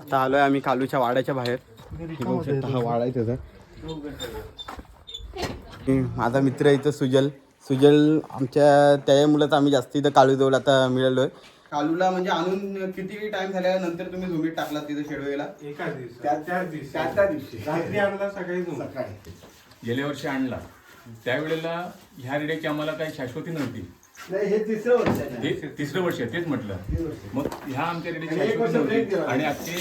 आता आलोय आम्ही कालूच्या वाड्याच्या बाहेर. बघू शकता हा वाडा आहे त्याचा. माझा मित्र इथं सुजल आमच्या त्यामुळेच आम्ही जास्त इथं कालू जवळ आता मिळालोय. कालूला म्हणजे आणून किती टाइम झाल्यानंतर तुम्ही झुमीत टाकला तिथं शेडवेला? एकाच दिवशी त्या दिवशी रात्री आणला, सकाळी गेल्या वर्षी आणला. त्यावेळेला ह्या रेड्याची आम्हाला काही शाश्वती नव्हती. नाही, हे तिसरं वर्ष आहे. हे तिसरं वर्ष आहे, तेच म्हटलं. मग ह्या आमच्या रेड्याची शाश्वती नव्हती आणि आजचे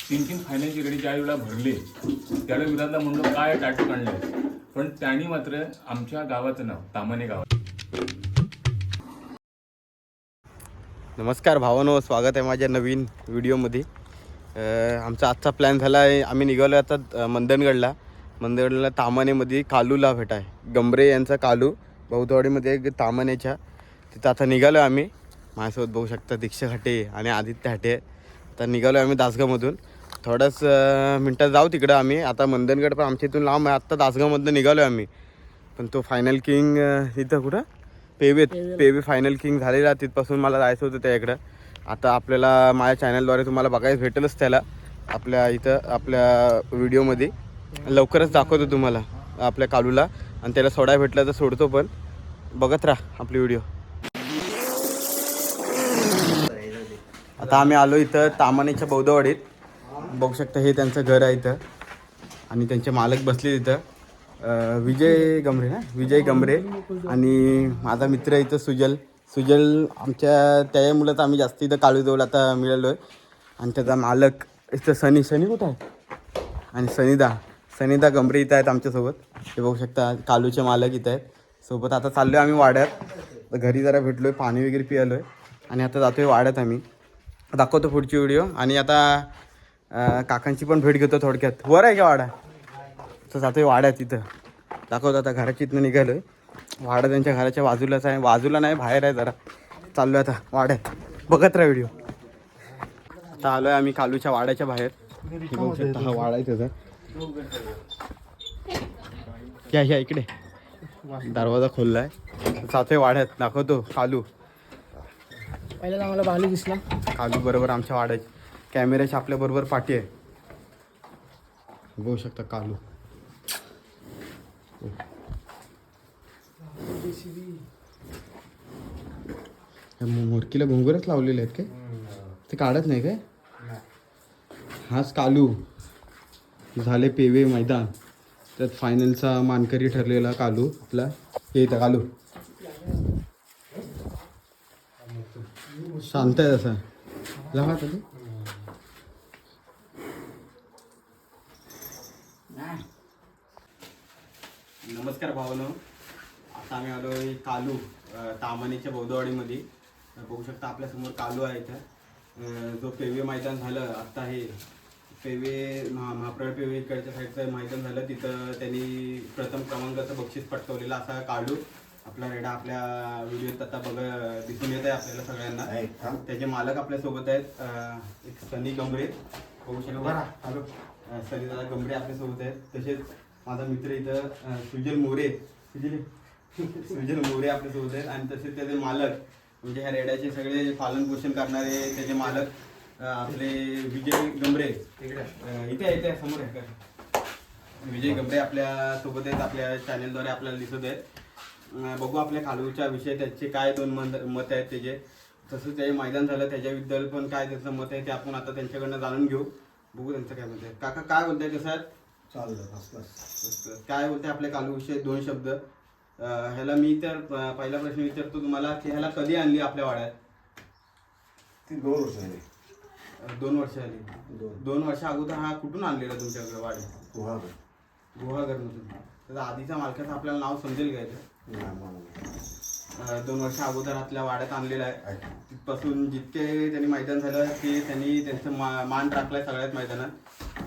3 फायनलची रेडी ज्या वेळेला भरले त्यावेळेला विराटला म्हणलं काय टाटू काढलंय, पण त्यांनी मात्र आमच्या गावाचं नाव तामाणे गावात. नमस्कार भावांनो, स्वागत आहे माझ्या नवीन व्हिडिओमध्ये. आमचा आजचा प्लॅन झाला आहे, आम्ही निघालो आता मंदणगडला तामानेमध्ये कालूला भेटाय. गंभरे यांचा कालू बहुतवाडीमध्ये तामानेच्या तिथं आता निघालो आम्ही. माझ्यासोबत बघू शकता दीक्षा हाटे आणि आदित्य हाटे. आता निघालो आम्ही दासगावमधून. थोड्याच मिनटात जाऊ तिकडं आम्ही. आता मंदणगड पण आमच्या इथून लांब आहे. आत्ता दासगावमधून निघालो आम्ही. पण तो फायनल किंग इथं कुठं पेवे फायनल किंग झालेला, तिथपासून मला जायचं होतं त्याकडं. आता आपल्याला माझ्या चॅनलद्वारे तुम्हाला बघायला भेटेलच त्याला आपल्या इथं आपल्या व्हिडिओमध्ये. लवकरच दाखवतो तुम्हाला आपल्या कालूला, आणि त्याला सोडायला भेटलं तर सोडतो. पण बघत राहा आपली व्हिडिओ. आता आम्ही आलो इथं तामानेच्या बौद्धवाडीत. बघू शकता हे त्यांचं घर आहे इथं, आणि त्यांचे मालक बसले इथं. विजय गंभरे आणि माझा मित्र इथं सुजल आमच्या त्यामुळेच आम्ही जास्त इथं कालू जवळ आता मिळालो आहे. आणि त्याचा मालक इथं सनी कुठं आहे, आणि सनीदा गंभरे इथं आहेत आमच्यासोबत. हे बघू शकता कालूचे मालक इथं आहेत सोबत. आता चाललो आहे आम्ही वाड्यात. घरी जरा भेटलो आहे, पाणी वगैरे पियालो आहे, आणि आता जातो आहे वाड्यात. आम्ही दाखवतो पुढची व्हिडिओ. आणि आता काकांची पण भेट घेतो थोडक्यात. वर आहे का वाडा? तर जातो आहे वाड्यात, तिथं दाखवतो. आता घराची इथनं निघालो आहे. वाडा त्यांच्या घराच्या बाजूलाच आहे, बाजूला नाही बाहेर आहे जरा. चाललो आहे आता वाड्यात, बघत राहा व्हिडिओ. आता आलो आहे आम्ही कालूच्या वाड्याच्या बाहेर. बघू शकता हा वाडा आहे त्याचा. या इकडे दरवाजा खोलला आहे. जातो आहे वाड्यात, दाखवतो कालू. पहिल्याच आम्हाला भालू दिसला. कालू बरोबर आमच्या वाड्याची कॅमेऱ्याची आपल्या बरोबर पाठी आहे. बघू शकता कालू. मोरकीला घुंगरच लावलेले आहेत काय? ते काढत नाही काय? हाच कालू. झाले पेवे मैदान, त्यात फायनलचा मानकरी ठरलेला कालू आपला. हे इथं कालू शांत आहे तसा. लगा तरी नमस्कार भावानो. आता आम्ही आलो आहे कालू तामानेच्या बौद्धवाडीमध्ये. बघू शकता आपल्यासमोर कालू आहे इथं. जो पेवे मैदान झालं आत्ता, हे पेवे महाप्रळ पेवे इकडच्या साईडचं मैदान झालं, तिथं त्यांनी प्रथम क्रमांकाचं बक्षीस पटकवलेलं असा कालू आपला रेडा आपल्या व्हिडिओत आता दिसून येत आहे आपल्याला सगळ्यांना. त्याचे मालक आपल्यासोबत आहेत. एक सनी गंभरे, बघू शकता सनीदादा गंभरे आपल्यासोबत आहेत. तसेच माझा मित्र इथं सुजल मोरे आपल्यासोबत आहेत. आणि तसेच त्याचे मालक म्हणजे ह्या रेड्याचे सगळे पालन पोषण करणारे त्याचे मालक आपले विजय गंभरे इथे समोर आहे का? विजय गंभरे आपल्या सोबत आहेत, आपल्या चॅनलद्वारे आपल्याला दिसत आहेत. बघू आपल्या कालूच्या विषय त्याचे काय दोन मत आहेत त्याचे. तसंच ते मैदान झालं त्याच्याबद्दल पण काय त्याचं मत आहे ते आपण आता त्यांच्याकडनं जाणून घेऊ. बघू त्यांचं काय मत आहे. काका काय बोलताय कसं चाललं? काय बोलते आपल्या कालू विषयी दोन शब्द. ह्याला मी तर पहिला प्रश्न विचारतो तुम्हाला की ह्याला कधी आणली आपल्या वाड्यात? ती 2 वर्ष झाली. 2 वर्ष आली. 2 वर्ष अगोदर हा कुठून आणलेला तुमच्याकडे वाड्यात? गुहागरमधून. त्याचा आधीच्या मालकाचं आपल्याला नाव समजेल का? 2 वर्ष अगोदर आपल्या वाड्यात आणलेला आहे. तिथपासून जितके त्यांनी मैदान झालं ते त्यांनी त्यांचं मान टाकलाय सगळ्यात मैदानात.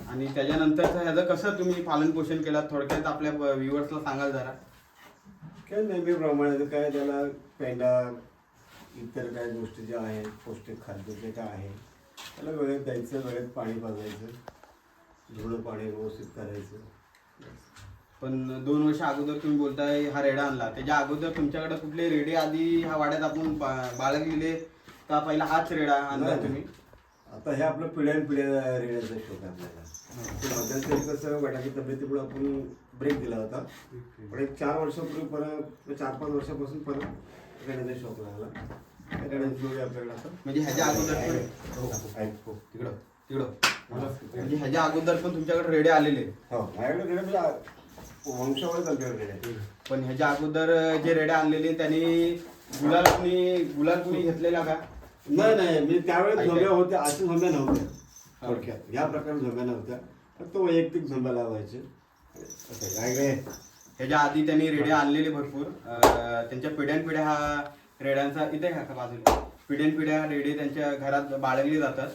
आणि त्याच्यानंतरचं ह्याचं कसं तुम्ही पालन पोषण केलं थोडक्यात आपल्या व्ह्युअर्सला सांगाल जरा. काय नेहमीप्रमाणे काय त्याला पेंडा इतर काय गोष्टी ज्या आहेत पौष्टिक खाद्य जे काय आहे त्याला वेळेत द्यायचं, वेळेत पाणी पाजायचं, धुणं पाणी व्यवस्थित करायचं. पण 2 वर्ष अगोदर तुम्ही बोलताय हा रेडा आणला, त्याच्या अगोदर तुमच्याकडे कुठले रेडे आधी ह्या वाड्यात आपण बाळगलेले का पहिला हाच रेडा आणला तुम्ही? आता हे आपलं पिढ्यानपिढ्या रेड्याचा शोक आहे आपल्याला. ते मध्यंतरी कसं वाटाकी तब्येतीमुळे आपण ब्रेक दिला होता, पण एक 4 वर्षापूर्वी परत 4-5 वर्षापासून परत रेड्याचा शोक लागला. रेड्याची जोडी आपल्याकडे आता म्हणजे ह्याच्या अगोदर पण तिकडं म्हणजे ह्याच्या अगोदर पण तुमच्याकडे रेडे आलेले. हो माझ्याकडे रेड्या म्हणजे वंशावळच आमच्याकडे रेड्या. पण ह्याच्या अगोदर जे रेडे आणलेले त्यांनी गुलाल कुणी घेतलेला का? नाही मी त्यावेळेस झोंब्या होत्या, अशा झोंब्या नव्हत्या. थोडक्यात या प्रकारे झोंब्या नव्हत्या, फक्त वैयक्तिक झोंब्या लावायचे. ह्याच्या आधी त्यांनी रेडे आणलेले भरपूर. त्यांच्या पिढ्यानपिढ्या हा रेड्यांचा इथे का बाजूला पिढ्यानपिढ्या रेडे त्यांच्या घरात बाळगले जातात.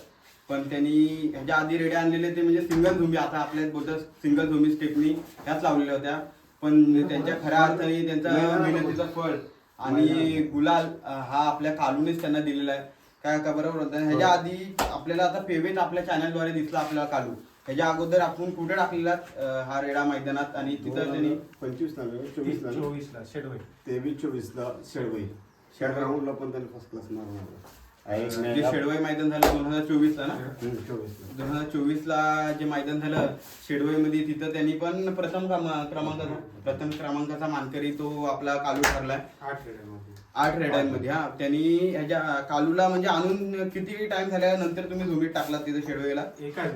पण त्यांनी ह्याच्या आधी रेडे आणलेले ते म्हणजे सिंगल झोंबी, आता आपल्या बोलतात सिंगल झोंबी स्टेपनी ह्याच लावलेल्या होत्या. पण त्यांच्या खऱ्या अर्थाने त्यांचा मेहनतीचं फळ आणि गुलाल हा आपल्या कालूनेच त्यांना दिलेला आहे. काय का बरोबर होतं. ह्याच्या आधी आपल्याला आता पेवेत आपल्या चॅनलद्वारे दिसला आपल्याला कालू. ह्याच्या अगोदर आपण कुठे टाकलेला हा रेडा मैदानात आणि तिथं त्यांनी 25 ला 24 ला शेडवई 23-24 ला शेडवई ग्राउंडला पण त्यांनी फर्स्ट क्लास मारून आला. जे शेडवई मैदान झालं 2024 ला ना, 2024 ला जे मैदान झालं शेडवई मध्ये, तिथं त्यांनी पण प्रथम क्रमांकाचा मानकरी तो आपला कालू ठरलाय 8 रेड्यांमध्ये. हा त्यांनी ह्याच्या कालूला म्हणजे आणून किती टाइम झाल्यानंतर तुम्ही झुंबीत टाकला तिथं शेडवईला? एकाच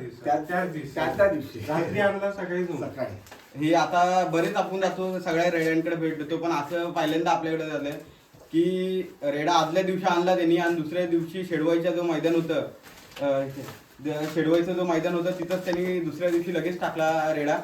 दिवशी रात्री आणला, सकाळी हे आता बरेच आपण जातो सगळ्या रेड्यांकडे भेट देतो, पण असं पहिल्यांदा आपल्याकडे झालंय की रेडा आदल्या दिवशी आणला त्यांनी आणि दुसऱ्या दिवशी शेडवाईचं जो मैदान होतं शेडवाईचं जो मैदान होतं तिथंच त्यांनी दुसऱ्या दिवशी लगेच टाकला रेडा.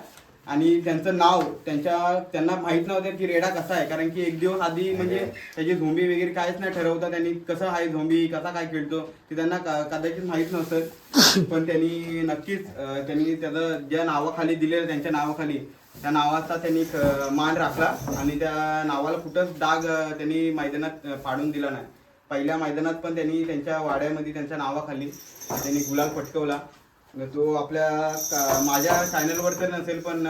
आणि त्यांचं नाव त्यांना माहित नव्हतं की रेडा कसा आहे, कारण की एक दिवस आधी म्हणजे त्याची झोंबी वगैरे काहीच नाही ठरवता त्यांनी, कसं आहे झोंबी कसा काय खेळतो ते त्यांना कदाचित माहीत नव्हतं. पण त्यांनी नक्कीच त्यांनी त्याचं ज्या नावाखाली दिलेलं त्यांच्या नावाखाली त्या नावाचा त्यांनी मान राखला आणि त्या नावाला कुठंच डाग त्यांनी मैदानात पाडून दिला नाही. पहिल्या मैदानात पण त्यांनी त्यांच्या वाड्यामध्ये त्यांच्या नावाखाली त्यांनी गुलाल पटकवला. तो आपल्या माझ्या चॅनलवर तर नसेल, पण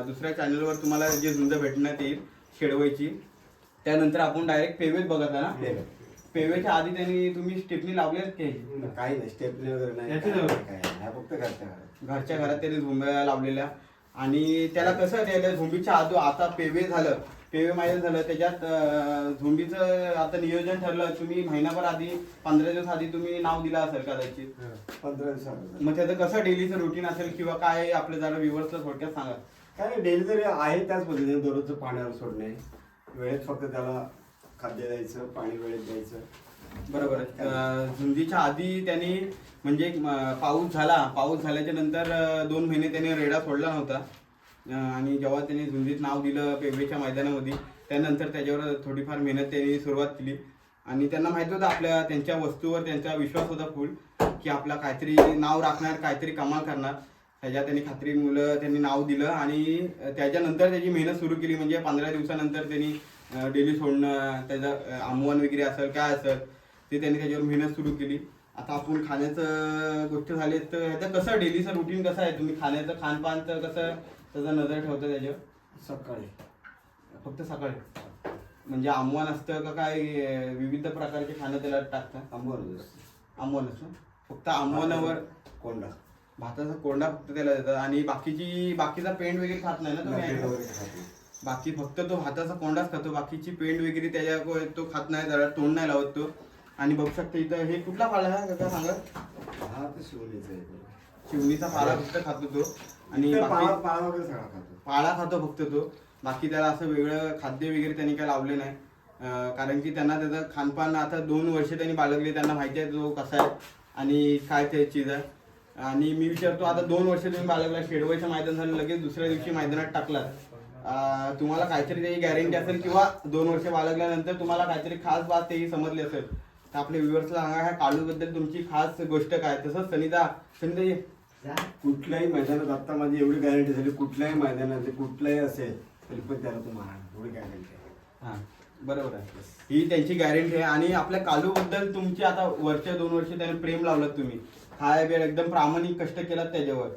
दुसऱ्या चॅनलवर तुम्हाला जे झुंज भेटण्यात येईल शेडवईची. त्यानंतर आपण डायरेक्ट पेवेच बघतला ना, पेवेच्या आधी त्यांनी तुम्ही स्टेपनी लावले काही नाही, स्टेपनी वगैरे नाही, फक्त घरच्या घरात त्यांनी झुंब्या लावलेल्या. आणि त्याला कसं त्याला झुंबीच्या आधी आता पेवे मैदान झालं त्याच्यात झुंबीचं आता नियोजन ठरलं. तुम्ही महिनाभर आधी 15 दिवस आधी तुम्ही नाव दिलं असेल कदाचित 15 दिवस. मग त्याचं कसं डेलीचं रुटीन असेल किंवा काय आपलं जरा व्ह्युअर्सला थोडक्यात सांगा. काय डेली तरी आहे त्याच पद्धतीने दररोजचं पाण्यावर सोडणे, वेळेत फक्त त्याला खाद्य द्यायचं, पाणी वेळेत द्यायचं. बरोबर. झुंजीच्या आधी त्यांनी म्हणजे पाऊस झाल्याच्या नंतर 2 महिने त्यांनी रेडा सोडला नव्हता. आणि जेव्हा त्यांनी झुंजीत नाव दिलं पेवेच्या मैदानामध्ये त्यानंतर त्याच्यावर थोडीफार मेहनत त्यांनी सुरुवात केली. आणि त्यांना माहिती होतं त्यांच्या वस्तूवर त्यांचा विश्वास होता फुल की आपला काहीतरी नाव राखणार, काहीतरी कमाल करणार. त्याच्या त्यांनी खात्री मुलं त्यांनी नाव दिलं आणि त्याच्यानंतर त्याची मेहनत सुरू केली. म्हणजे 15 दिवसानंतर त्यांनी डेली सोडणं, त्याचं आमवण वगैरे असेल काय असेल ते त्यांनी त्याच्यावर मेहनत सुरू केली. आता आपण खाण्याचं गोष्ट झाली तर ह्याचं कसं डेलीचं रुटीन कसं आहे, तुम्ही खाण्याचं खानपानचं कसं त्याचा नजर ठेवतं त्याच्यावर? सकाळी फक्त सकाळी म्हणजे आमवण असतं का काय विविध प्रकारचे खाणं त्याला टाकतात? आमवण असतं फक्त आमवणावर कोंडा, भाताचा कोंडा फक्त त्याला देतात आणि बाकीचा पेंड वगैरे खात नाही ना तुम्ही? बाकी फक्त तो भाताचा कोंडाच खातो, बाकीची पेंड वगैरे त्याच्या तो खात नाही, त्याला तोंड नाही लावत तो. आणि बघू शकता इथं हे कुठला पाला आहे का सांगा? हा तर शिवणीचा पाला फक्त खातो तो आणि पाला खातो फक्त तो. बाकी त्याला असं वेगळं खाद्य वगैरे त्यांनी काय लावले नाही. कारण की त्यांना त्याचं खानपान आता 2 वर्ष त्यांनी बाळगले, त्यांना माहिती आहे तो कसा आहे आणि काय ते चीज आहे. आणि मी विचारतो आता 2 वर्ष तुम्ही बाळगला, शेडवईचं मैदान झालं लगेच दुसऱ्या दिवशी मैदानात टाकला, तुम्हाला काहीतरी त्याची गॅरंटी असेल किंवा 2 वर्ष बाळगल्यानंतर तुम्हाला काहीतरी खास बात तेही समजली असेल तर आपल्या व्ह्युअर्सला सांगा ह्या कालूबद्दल तुमची खास गोष्ट काय. तसंच सनिता कुठल्याही मैदानात आता माझी एवढी गॅरंटी झाली, कुठल्याही मैदानात कुठलाही असेल तरी पण त्याला तू मारा, एवढी गॅरंटी आहे. हां बरोबर आहे, ही त्यांची गॅरंटी आहे. आणि आपल्या कालूबद्दल तुमची आता 2 वर्ष त्याने प्रेम लावलं, तुम्ही खाय वेळ एकदम प्रामाणिक कष्ट केलात त्याच्यावर.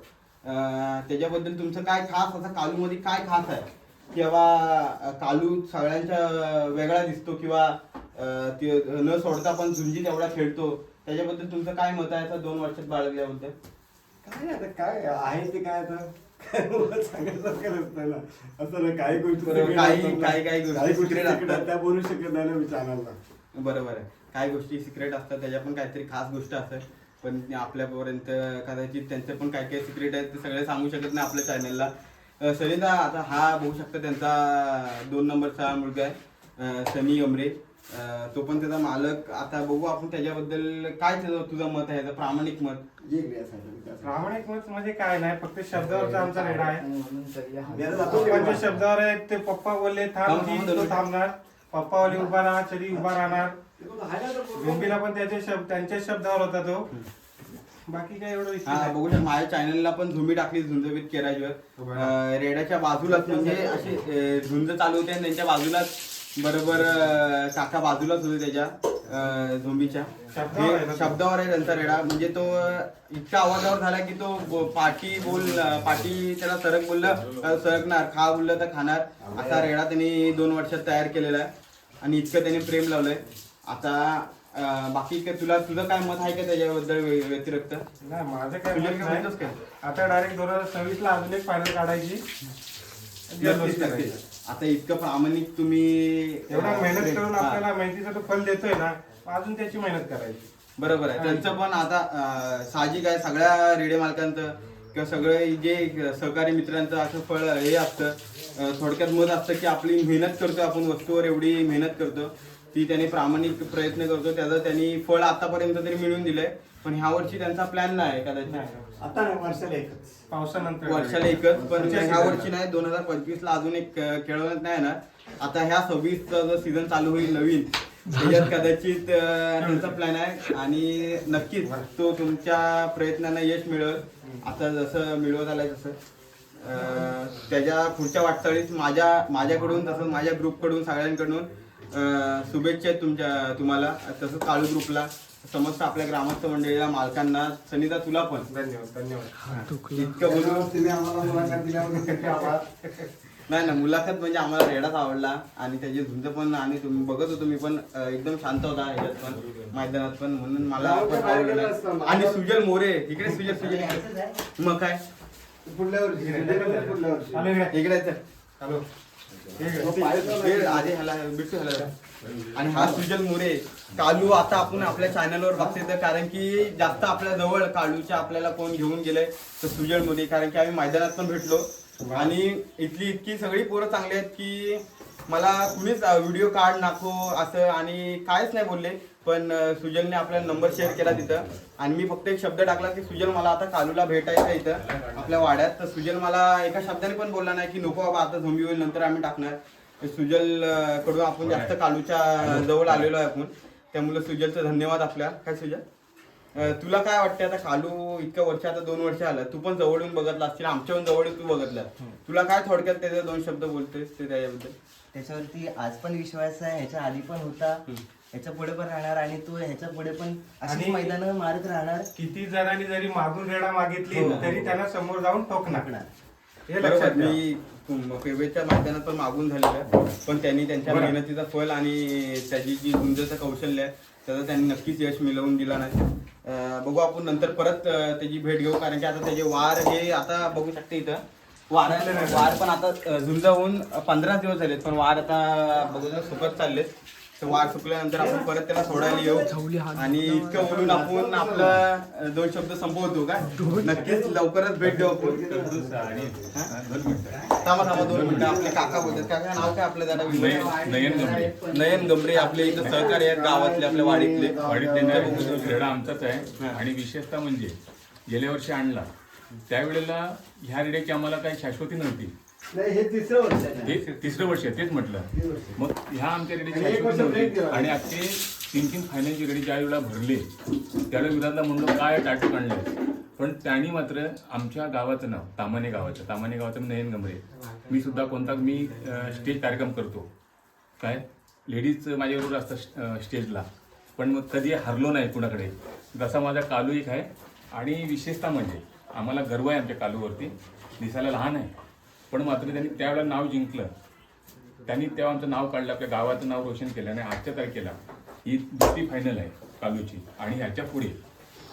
त्याच्याबद्दल तुमचं काय खास असं कालूमध्ये काय खास आहे किंवा कालू सगळ्यांच्या वेगळा दिसतो किंवा न सोडता पण झुंजीत एवढा खेळतो त्याच्याबद्दल तुमचं काय मत आहे आता 2 वर्षात बाळगल्याबद्दल? काय आता काय आहे ते काय आता काय मला सांगायसारखं नसतं ना. असं ना काही गोष्टी बरोबर, secret काही- असतात ना. काही- काही गोष्टी काही गोष्टी secret secret असतात. आहेत, त्या बोलू शकत नाही ना मी चॅनलला. बरोबर आहे, काही गोष्टी सिक्रेट असतात, त्याच्या पण काहीतरी खास गोष्ट असतात, पण ते आपल्यापर्यंत कदाचित त्यांचे पण काही काही सिक्रेट आहेत ते सगळे सांगू शकत नाही आपल्या चॅनलला. सनीदा, आता हा बघू शकता त्यांचा 2 नंबरचा मुलगा आहे सनी गमरे. तो पण त्याचा मालक. आता बघू आपण त्याच्याबद्दल काय तुझं मत आहे, प्रामाणिक मत? जे घ्या साहेब. प्रामाणिक मत म्हणजे काय नाही, फक्त शब्दावरचा आमचा रेडा आहे. मी आता जातो पप्पांच्या शब्दावर आहे, ते पप्पा बोलले थांब की तो थांबणार, पप्पा बोलले उभा राहा तरी उभा राहणार. झोंबीला पण त्यांच्या शब्दावर होता तो. बाकी काय एवढं विषय हा नाही. बघू शकता माझ्या चॅनलला पण झुंबी टाकली झुंज विथ केराजवर. रेड्याच्या बाजूलाच म्हणजे असे झुंज चालू होते आणि त्यांच्या बाजूलाच बरोबर काका बाजूलाच होते त्याच्या झोंबीच्या. शब्दावर आहे ना तो. शब्दावर आहे त्यांचा रेडा. म्हणजे तो इतका आवाजावर झाला की तो पाटी त्याला सरक बोललं सरकणार, खा बोललं तर खाणार. असा रेडा त्यांनी 2 वर्षात तयार केलेला आहे आणि इतकं त्यांनी प्रेम लावलंय. आता बाकी काय तुझं काय मत आहे का त्याच्याबद्दल व्यतिरिक्त? नाही, माझं काय तुझ्या मत काय नाही. म्हणतोस काय? आता डायरेक्ट 2026 ला अजून एक फायनल काढायची. नक्कीच, नक्कीच. आता इतकं प्रामाणिक तुम्ही एवढा मेहनत करून हा. आपल्याला मेहनतीचं तो फल देतोय ना, अजून त्याची मेहनत करायची. बरोबर आहे. त्यांचं पण आता साहजिक आहे सगळ्या रेडिओ मालकांचं किंवा सगळे जे सहकारी मित्रांचं असं फळ हे असतं. थोडक्यात मत असतं की आपली मेहनत करतो आपण वस्तूवर, एवढी मेहनत करतो ती त्याने प्रामाणिक प्रयत्न करतो, त्याचं त्यांनी फळ आतापर्यंत तरी मिळवून दिलंय. पण ह्या वर्षी त्यांचा प्लॅन नाही कदाचित, आता नाही, वर्षाला एकच. पावसानंतर वर्षाला एकच. पण पुढच्या ह्या season वर्षी नाही, 2025 ला अजून एक खेळवण्यात नाही येणार. आता ह्या 26चा जो सीझन चालू होईल नवीन, त्याच्यात कदाचित त्यांचा प्लॅन आहे आणि नक्कीच तो तुमच्या प्रयत्नांना यश मिळेल. आता जसं मिळवत आलाय तसं त्याच्या पुढच्या वाटचालीस माझ्याकडून तसंच माझ्या ग्रुपकडून सगळ्यांकडून शुभेच्छा आहेत तुम्हाला. तसंच काळू ग्रुपला, समस्त आपल्या ग्रामस्थ मंडळीला, मालकांना. सनीता तुला पण धन्यवाद धन्यवाद. इतकं बोलून तुम्ही आम्हाला मुलाखत दिल्याबद्दल खूप आभार. नाही ना, मुलाखत म्हणजे आम्हाला रेडाच आवडला आणि त्याची झुंज पण आणि तुम्ही बघत होतो मी पण एकदम शांत होता ह्याच्यात पण मैदानात पण, म्हणून मला पण आवडलं. आणि सुजल मोरे इकडे, सुजल मग काय पुढल्या वर्षी पुढल्या वर्षी आलो इकडे. इकडे चल. हॅलो. आधी ह्याला बिट्टू ह्याला. आणि हा सुजल मोरे कालू. आता आपण आपल्या चॅनलवर बघतोय कारण की जास्त आपल्या जवळ कालूच्या आपल्याला कोण घेऊन गेलंय तर सुजल मोरे, कारण की आम्ही मैदानात पण भेटलो आणि इतकी सगळी पोरं चांगली आहेत की मला कुणीच व्हिडिओ काढ नाखो असं आणि कायच नाही बोलले. पण सुजलने आपल्याला नंबर शेअर केला तिथं आणि मी फक्त एक शब्द टाकला की सुजल मला आता कालूला भेटायचं इथं आपल्या वाड्यात. तर सुजल मला एका शब्दाने पण बोलला नाही की नको बाबा आता झोंबी होईल नंतर आम्ही टाकणार. सुजल कडून आपण जास्त कालूच्या जवळ आलेलो आहे आपण, त्यामुळे सुजलचं धन्यवाद आपल्या. काय सुजल, तुला काय वाटतं आता कालू इतक्या वर्ष, आता 2 वर्ष आलं, तू पण जवळून बघितला असतील, आमच्याहून जवळ तू बघितला, तुला काय थोडक्यात त्याचे 2 शब्द बोलतोयस ते त्याच्याबद्दल? त्याच्यावरती आज पण विश्वास आहे, ह्याच्या आधी पण होता, ह्याच्या पुढे पण राहणार आणि तो ह्याच्या पुढे पण अशी आणि मैदानं मारत राहणार. किती जणांनी जरी मागून रेडा मागितली हो. तरी त्यांना समोर जाऊन ठोकणार. हे बरोबर. लक्षात ठेवा. मी पेवेच्या मैदानात पण मागून झालेलं, पण त्यांनी त्यांच्या बरं. मेहनतीचं फल आणि त्याची जी झुंजचं कौशल्य आहे त्याचं त्यांनी नक्कीच यश मिळवून दिला नाही. बघू आपण नंतर परत त्याची भेट घेऊ, कारण की आता त्याचे वार हे आता बघू शकते इथं वार पण आता झुंज होऊन 15 दिवस झालेत, पण वार आता बघू सुकत चाललेत. तर वार सुकल्यानंतर आपण परत त्याला सोडायला येऊ आणि इतकं बोलून आपण आपलं 2 शब्द संपवतो का. नक्कीच लवकरच भेट देऊ आपण. थांबा 2 मिनिटं. आपले काका बोलतात. काका नाव काय आपलं दादा? नयन गमरे. नयन गमरे आपले इथं सहकारी आहेत गावातले, आपल्या वाडीतले. रेडा आमचाच आहे आणि विशेषतः म्हणजे गेल्या वर्षी आणला त्यावेळेला ह्या रेड्याची आम्हाला काही शाश्वती नव्हती. नाही, हे तिसरं वर्ष आहे. हे 3रं वर्ष आहे, तेच म्हटलं. मग ह्या आमच्या रेडीची आणि 1 वर्ष शाश्वती break नव्हती दिला. आणि आजचे 3 फायनलची रेडी ज्या वेळेला भरले त्यावेळेला विराजला म्हणलो काय टाटू काढलंय, पण त्यांनी मात्र आमच्या गावाचं नाव तामाणे गावाचं नयन गमरे. मी सुद्धा मी स्टेज कार्यक्रम करतो, काय लेडीज माझ्याबरोबर असतात स्टेजला, पण मग कधी हरलो नाही कुणाकडे. जसा माझा कालू एक आहे आणि विशेषतः म्हणजे आम्हाला गर्व आहे आमच्या कालूवरती. दिसायला लहान आहे पण मात्र त्यांनी त्यावेळेला नाव जिंकलं, त्यांनी तेव्हा आमचं नाव काढलं, आपल्या गावाचं नाव रोशन केलं आणि आजच्या तारखेला ही 2री फायनल आहे. कालूची आणि ह्याच्या पुढे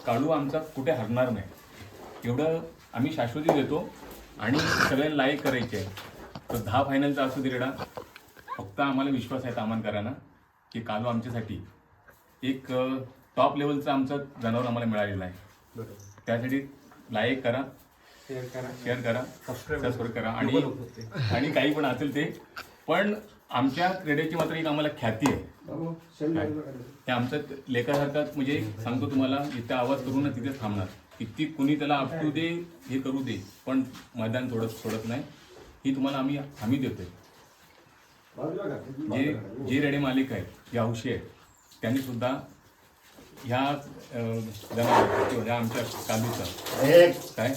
कालू आमचा कुठे हरणार नाही एवढं आम्ही शाश्वती देतो आणि सगळ्यांना लाईक करायचे आहे. तर 10 फायनलचा असू दे रेडा, फक्त आम्हाला विश्वास आहे तामणकरांना की कालू आमच्यासाठी एक टॉप लेवलचं आमचं जनावर आम्हाला मिळालेलं आहे. त्यासाठी लाईक करा, शेअर करा, सबस्क्राईब करा आणि काही पण असेल ते. पण आमच्या क्रीडेची मात्र एक आम्हाला ख्याती आहे. ते आमचं लेखासारखं म्हणजे सांगतो तुम्हाला, इथं आवाज करून तिथेच थांबणार. किती कुणी त्याला आपटू दे, हे करू दे, पण मैदान सोडत नाही. ही तुम्हाला आम्ही देतोय. जे रेडे मालिक आहेत, जे हौशी आहेत, त्यांनी सुद्धा ह्या आमच्या कालूचा काय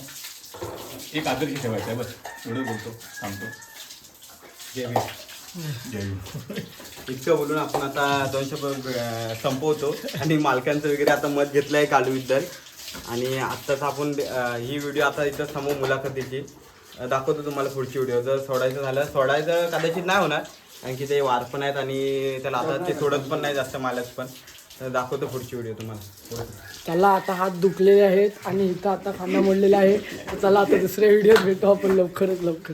एक आदर्श ठेवायचा आहे. बस एवढं बोलतो, थांबतो. जय भीम. जय भीम. इतकं बोलून आपण आता 2 शब्द संपवतो आणि मालकांचं वगैरे आता मत घेतलं आहे कालूबद्दल. आणि आत्ताच आपण ही व्हिडिओ आता इथं समोर मुलाखतीची दाखवतो तुम्हाला. पुढची व्हिडिओ जर सोडायचं कदाचित नाही होणार, कारण की ते वार पण आहेत आणि त्याला आता ते सोडत पण नाही जास्त मालक पण. तर दाखवतो पुढची व्हिडिओ तुम्हाला. त्याला आता हात दुखलेले आहेत आणि इथं आता खांदा मोडलेला आहे. तर चला आता दुसऱ्या व्हिडिओत भेटू आपण लवकरात लवकर.